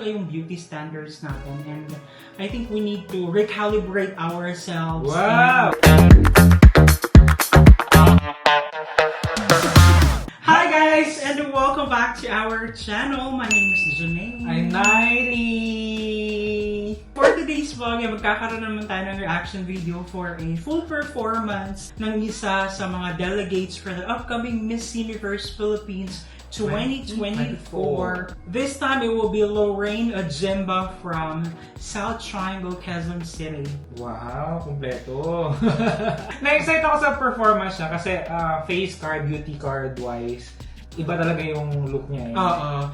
talaga yung beauty standards natin, and I think we need to recalibrate ourselves. Wow! Hi guys, and welcome back to our channel. My name is Janae. I'm Niley! For today's vlog, magkakaroon naman tayo ng reaction video for a full performance ng isa sa mga delegates for the upcoming Miss Universe Philippines 2024. This time, it will be Lorraine Ojimba from South Triangle, Quezon City. Wow, kumpleto. Na-excite ako sa performance niya kasi face card, beauty card wise, iba talaga yung look niya. Oo.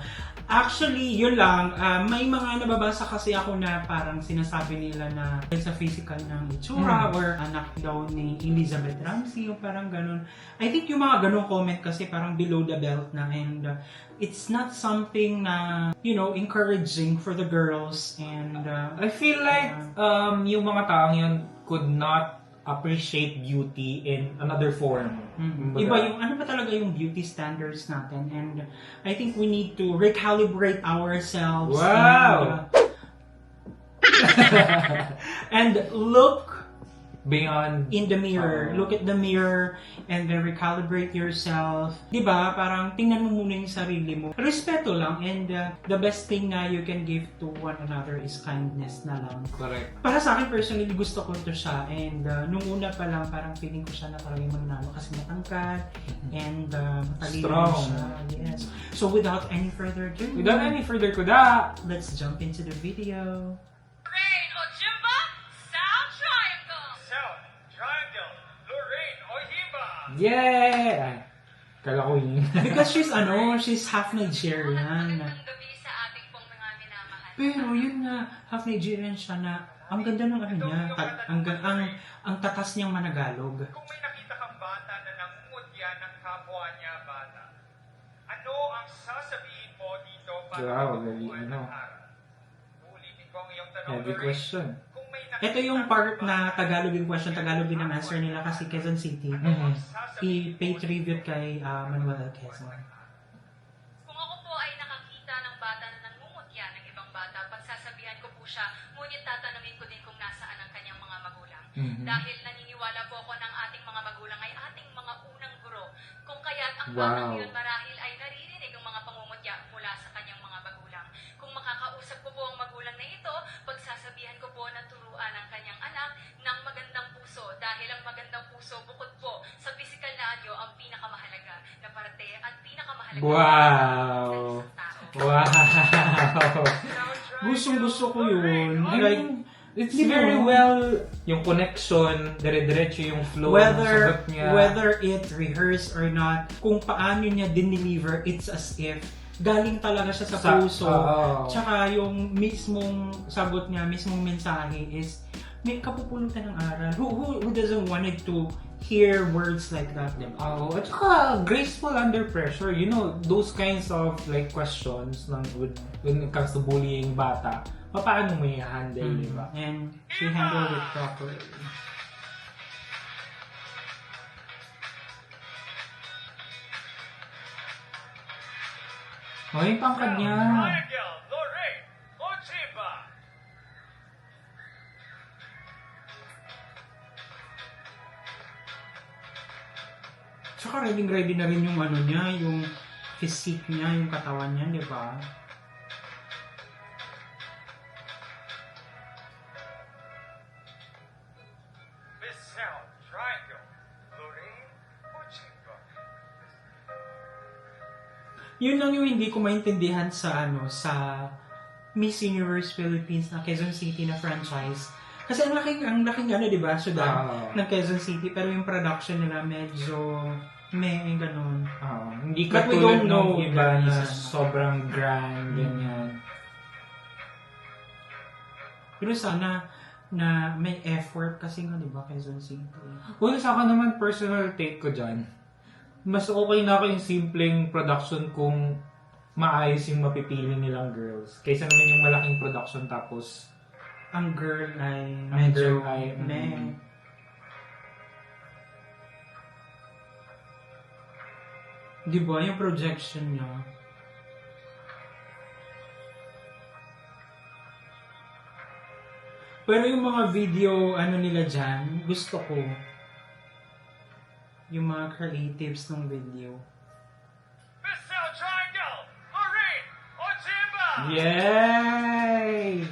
Actually, yun lang. May mga nababasa kasi ako na parang sinasabi nila na sa physical ng itsura or anak daw ni Elizabeth Ramsey o parang ganun. I think yung mga ganun comment kasi parang below the belt na, and it's not something na, you know, encouraging for the girls, and I feel like yung mga taong yun could not appreciate beauty in another form. Iba yung, ano ba talaga yung beauty standards natin, and I think we need to recalibrate ourselves. Wow! And look Beyond in the mirror. Look at the mirror and then recalibrate yourself. Diba? Parang tingnan mo muna yung sarili mo. Respeto lang, and the best thing na you can give to one another is kindness na lang. correct. Para sa akin personally, gusto ko ito siya, and nung una pa lang parang feeling ko siya na talagang manalo kasi matangkad and matalino Strong. siya. Yes. So without any further ado, Without any further kuda, let's jump into the video. Lorraine Ojimba, South Triangle. South Triangle, Lorraine Ojimba. yeah! Kala ko yun. Because she's half Nigerian. Magandang gabi sa ating pong mga minamahal. Pero yun nga, half Nigerian siya na ang ganda ng ano niya, ang tatas niyang managalog. Kung may nakita kang bata na nangungutya ng kapwa niya bata, ano ang sasabihin mo dito para Wow, mabubuan galing, ng ano? araw? Uulitin ko ang iyong tanong, Heavy Lorraine. question. Kung may nakita Ito yung kang part na bata Tagalog yung question, Tagalog din ang answer nila kasi Quezon City. I-pay tribute kay Manuel Quezon. Kung ako po ay nakakita ng bata na nangungutya ng ibang bata, pagsasabihan ko po siya, ngunit tatanungin ko din kung nasaan ang kanyang mga magulang. Dahil naniniwala po ako ng ating mga magulang ay ating mga unang guro. Kung kaya't ang batang Wow. yun marahil ay naririnig ang mga pangungutya mula sa kanyang mga magulang. Kung makakausap ko po ang magulang na ito, pagsasabihan ko po na turuan ang kanyang anak ng magandang puso. Dahil ang magandang puso bukod po sa physical na anyo ang pinakamahalaga na parte at pinakamahalaga Wow! sa isang tao. Wow! Gustong-gusto ko yun. I Like, mean, it's Di ba? very well, yung connection, dire-diretso yung flow ng whether sagot niya. whether it rehearsed or not, kung paano niya dineliver, it's as if galing talaga siya sa puso. Tsaka yung mismong sagot niya, mismong mensahe is may kapupulutan ng aral. Who doesn't wanted to hear words like that, diba? At saka graceful under pressure. You know, those kinds of like questions when it comes to bullying bata, paano mo i-handle, di ba? And she handled it properly. Oh, yung pangkad South niya. Triangle, Lorraine Ojimba. Tsaka ready na rin yung ano niya, yung physique niya, yung katawan niya, di ba? Miss South Triangle, Lorraine Ojimba. Yun lang yung hindi ko maintindihan sa Miss Universe Philippines na Quezon City na franchise. Kasi ang laking ano, di ba, syudad ng Quezon City, pero yung production nila medyo ganun. Hindi But we katulad don't know ng iba the na reason. sobrang grand, ganyan. Pero sana na may effort kasi nga, di ba, Quezon City. Well, sa akin naman, personal take ko dyan, mas okay na ako yung simpleng production kung maayos yung mapipili nilang girls. Kaysa naman yung malaking production tapos Ang girl ay Ang medyo girl ay, meh. Di ba, yung projection niya. Pero yung mga video, nila dyan, gusto ko. Yung mga creatives ng video. Miss South Triangle, Lorraine Ojimba! Yay!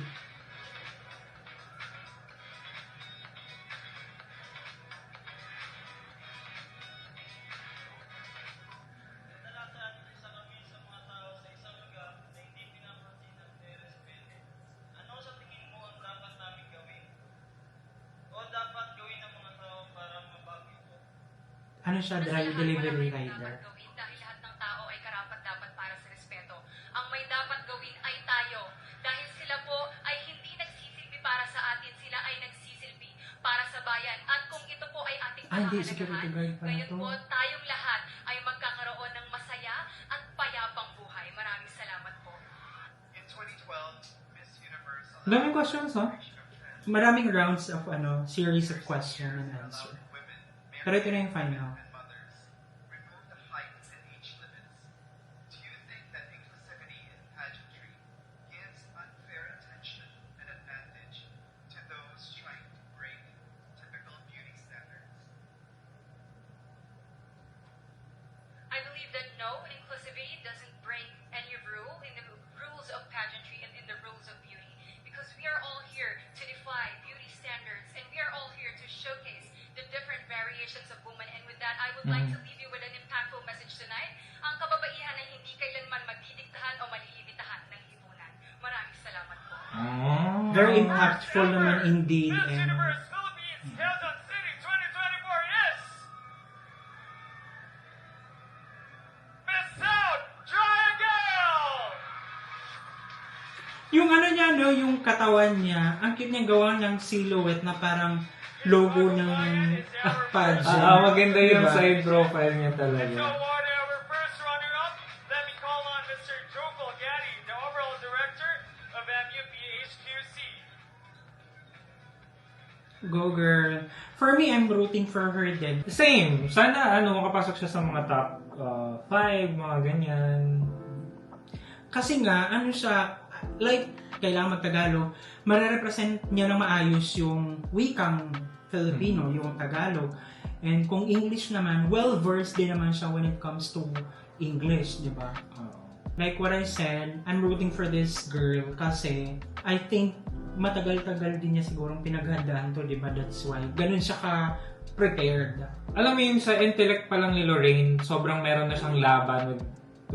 Ano siya, delivery rider. Gawin dahil lahat ng tao ay karapat-dapat para sa respeto. Ang may dapat gawin ay tayo. Dahil sila po ay hindi nagsisilbi para sa atin, sila ay nagsisilbi para sa bayan. At kung ito po ay ating Hindi, security guard pala ngayon to. po tayong lahat ay magkakaroon ng masaya at payapang buhay. Maraming salamat po. In 2012, Miss Universe Daming questions, ha? Maraming rounds of series of question and answer. women, Pero ito na yung final. and mothers remove the height and age limits. Do you think that inclusivity in pageantry gives unfair attention and advantage to those trying to break typical beauty standards? I believe that no, inclusivity doesn't break any rule in the rules of pageantry and in the rules of beauty. Because we are all here to defy beauty standards and we are all here to showcase the different variations of women. And with that, I would like to leave you with an impactful message tonight. Ang kababaihan ay hindi kailanman magdidiktahan o malilimitahan ng lipunan. Maraming salamat po. Very impactful naman indeed. Miss And Universe Philippines Quezon City 2024 is Miss South Triangle! yung niya, yung katawan niya, ang cute niya gawa ng silhouette na parang logo ng pageant. Maganda yung Diba? side profile niya To talaga. award our first runner-up, let me call on Mr. Joe Colgatti, the overall director of MUPHQC. Go girl. For me, I'm rooting for her din. Same. Sana makapasok siya sa mga top 5, mga ganyan. Kasi nga, siya, like, kailangan magtagalog, marerepresent niya ng maayos yung wikang Filipino, yung Tagalog. And kung English naman, well-versed din naman siya when it comes to English, di ba? Like what I said, I'm rooting for this girl kasi I think matagal-tagal din niya sigurong pinaghandaan to, di ba? That's why. Ganun siya ka-prepared. Alam mo yun, sa intellect pa lang ni Lorraine, sobrang meron na siyang laban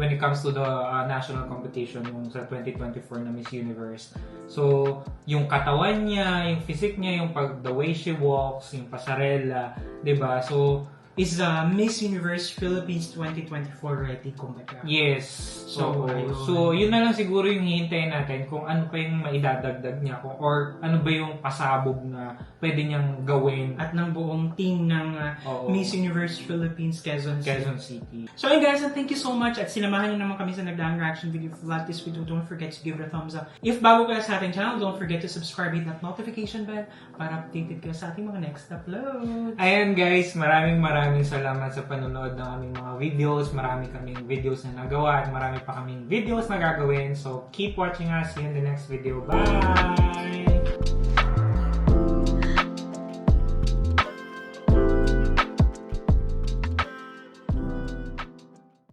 when it comes to the national competition yung sa 2024 na Miss Universe. So, yung katawan niya, yung physique niya, the way she walks, yung pasarela, 'di ba? So, Is Miss Universe Philippines 2024 ready, kumbaga? yes. So, ayun. So, yun na lang siguro yung hihintayin natin kung ano pa yung maidadagdag niya or ano ba yung pasabog na pwede niyang gawin At ng buong team ng Oo. Miss Universe Philippines Quezon City. Quezon City. So ayun guys, and thank you so much at sinamahan niyo naman kami sa nagdaang reaction video. If you like this video, don't forget to give it a thumbs up. If bago ka sa ating channel, don't forget to subscribe, hit that notification bell para updated ka sa ating mga next upload. Ayan guys, maraming salamat sa panonood ng aming mga videos. Marami kaming videos na nagawa at marami pa kaming videos na gagawin. So keep watching us. See you in the next video. Bye!